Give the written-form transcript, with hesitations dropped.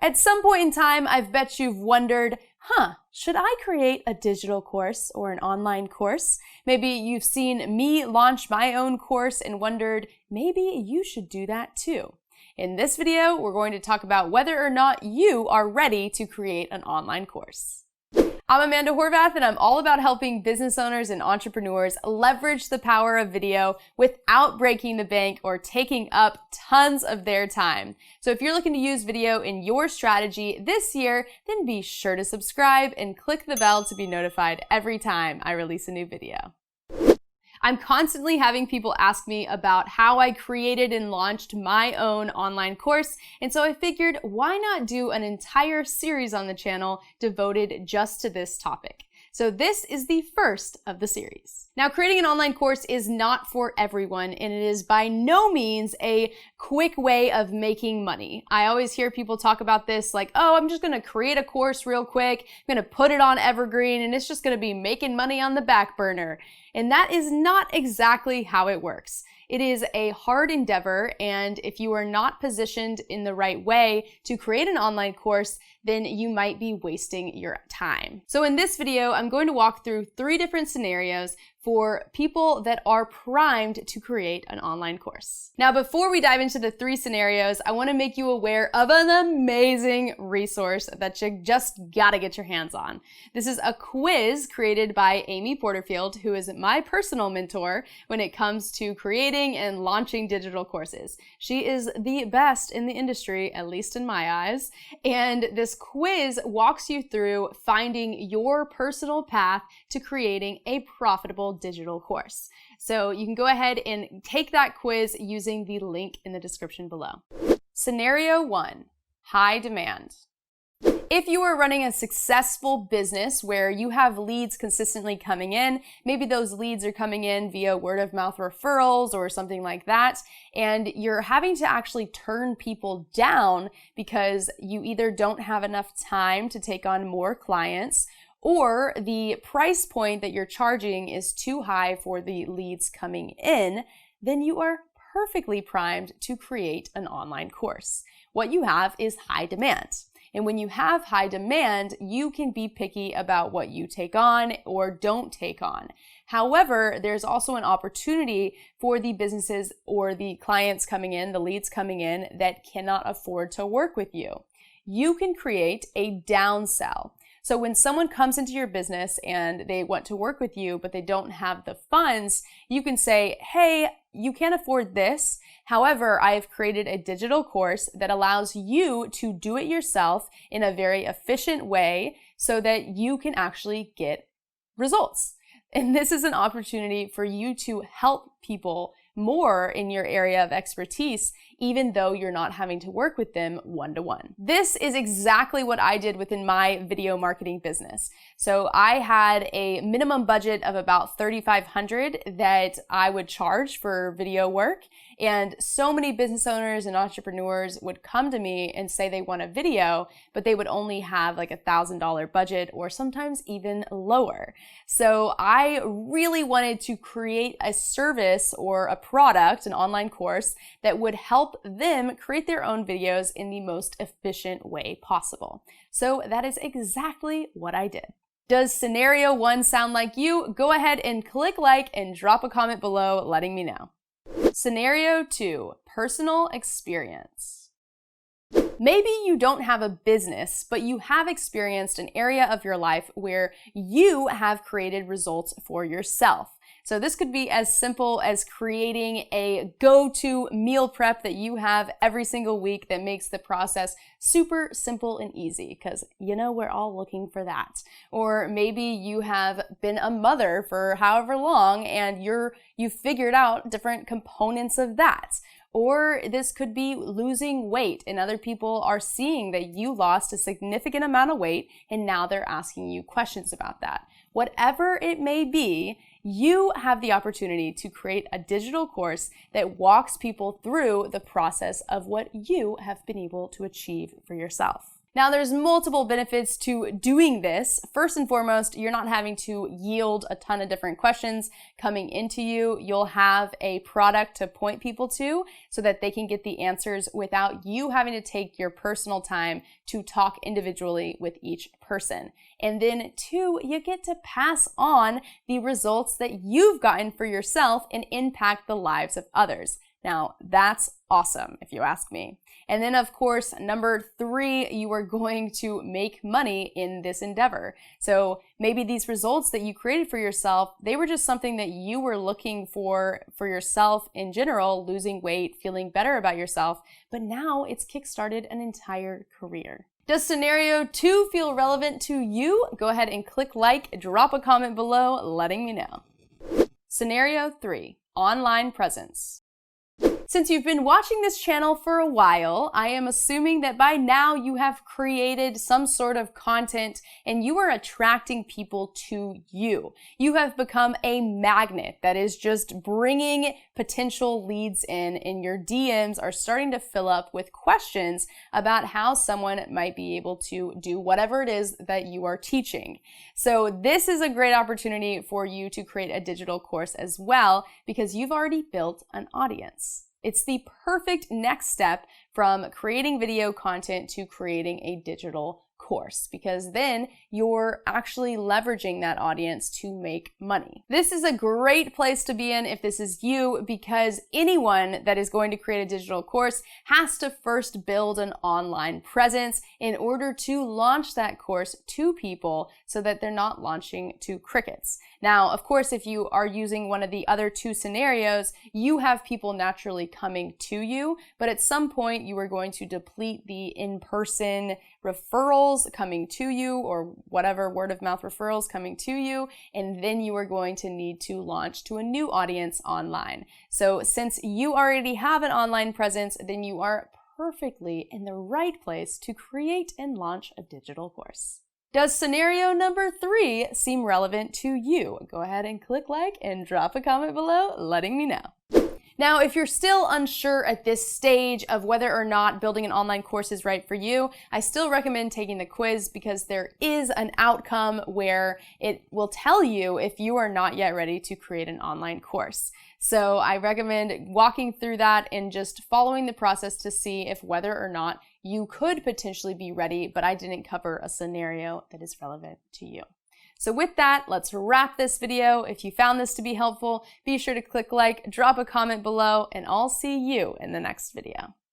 At some point in time, I've bet you've wondered, should I create a digital course or an online course? Maybe you've seen me launch my own course and wondered, maybe you should do that too. In this video, we're going to talk about whether or not you are ready to create an online course. I'm Amanda Horvath, and I'm all about helping business owners and entrepreneurs leverage the power of video without breaking the bank or taking up tons of their time. So if you're looking to use video in your strategy this year, then be sure to subscribe and click the bell to be notified every time I release a new video. I'm constantly having people ask me about how I created and launched my own online course, and so I figured why not do an entire series on the channel devoted just to this topic. So this is the first of the series. Now, creating an online course is not for everyone, and it is by no means a quick way of making money. I always hear people talk about this like, oh, I'm just gonna create a course real quick, I'm gonna put it on Evergreen, and it's just gonna be making money on the back burner. And that is not exactly how it works. It is a hard endeavor, and if you are not positioned in the right way to create an online course, then you might be wasting your time. So in this video, I'm going to walk through 3 different scenarios for people that are primed to create an online course. Now, before we dive into the 3 scenarios, I want to make you aware of an amazing resource that you just gotta get your hands on. This is a quiz created by Amy Porterfield, who is my personal mentor when it comes to creating and launching digital courses. She is the best in the industry, at least in my eyes, and this quiz walks you through finding your personal path to creating a profitable digital course. So you can go ahead and take that quiz using the link in the description below. Scenario 1, high demand. If you are running a successful business where you have leads consistently coming in, maybe those leads are coming in via word of mouth referrals or something like that, and you're having to actually turn people down because you either don't have enough time to take on more clients, or the price point that you're charging is too high for the leads coming in, then you are perfectly primed to create an online course. What you have is high demand. And when you have high demand, you can be picky about what you take on or don't take on. However, there's also an opportunity for the businesses or the clients coming in, the leads coming in, that cannot afford to work with you. You can create a downsell. So when someone comes into your business and they want to work with you, but they don't have the funds, you can say, hey, you can't afford this. However, I have created a digital course that allows you to do it yourself in a very efficient way so that you can actually get results. And this is an opportunity for you to help people more in your area of expertise, even though you're not having to work with them one-to-one. This is exactly what I did within my video marketing business. So I had a minimum budget of about $3,500 that I would charge for video work. And so many business owners and entrepreneurs would come to me and say they want a video, but they would only have like $1,000 budget or sometimes even lower. So I really wanted to create a service or a product, an online course that would help them create their own videos in the most efficient way possible. So that is exactly what I did. Does scenario 1 sound like you? Go ahead and click like and drop a comment below letting me know. Scenario 2, personal experience. Maybe you don't have a business, but you have experienced an area of your life where you have created results for yourself. So this could be as simple as creating a go-to meal prep that you have every single week that makes the process super simple and easy, because you know we're all looking for that. Or maybe you have been a mother for however long and you've figured out different components of that. Or this could be losing weight, and other people are seeing that you lost a significant amount of weight and now they're asking you questions about that. Whatever it may be, you have the opportunity to create a digital course that walks people through the process of what you have been able to achieve for yourself. Now, there's multiple benefits to doing this. First and foremost, you're not having to yield a ton of different questions coming into you. You'll have a product to point people to so that they can get the answers without you having to take your personal time to talk individually with each person. And then two, you get to pass on the results that you've gotten for yourself and impact the lives of others. Now, that's awesome, if you ask me. And then, of course, number three, you are going to make money in this endeavor. So maybe these results that you created for yourself, they were just something that you were looking for yourself in general, losing weight, feeling better about yourself, but now it's kickstarted an entire career. Does scenario 2 feel relevant to you? Go ahead and click like, drop a comment below, letting me know. Scenario 3, online presence. Since you've been watching this channel for a while, I am assuming that by now you have created some sort of content and you are attracting people to you. You have become a magnet that is just bringing potential leads in, and your DMs are starting to fill up with questions about how someone might be able to do whatever it is that you are teaching. So this is a great opportunity for you to create a digital course as well, because you've already built an audience. It's the perfect next step from creating video content to creating a digital course, because then you're actually leveraging that audience to make money. This is a great place to be in if this is you, because anyone that is going to create a digital course has to first build an online presence in order to launch that course to people so that they're not launching to crickets. Now, of course, if you are using one of the other two scenarios, you have people naturally coming to you, but at some point you are going to deplete the in-person referrals coming to you, or whatever word of mouth referrals coming to you, and then you are going to need to launch to a new audience online. So since you already have an online presence, then you are perfectly in the right place to create and launch a digital course. Does scenario number 3 seem relevant to you? Go ahead and click like and drop a comment below, letting me know. Now, if you're still unsure at this stage of whether or not building an online course is right for you, I still recommend taking the quiz, because there is an outcome where it will tell you if you are not yet ready to create an online course. So I recommend walking through that and just following the process to see if whether or not you could potentially be ready, but I didn't cover a scenario that is relevant to you. So with that, let's wrap this video. If you found this to be helpful, be sure to click like, drop a comment below, and I'll see you in the next video.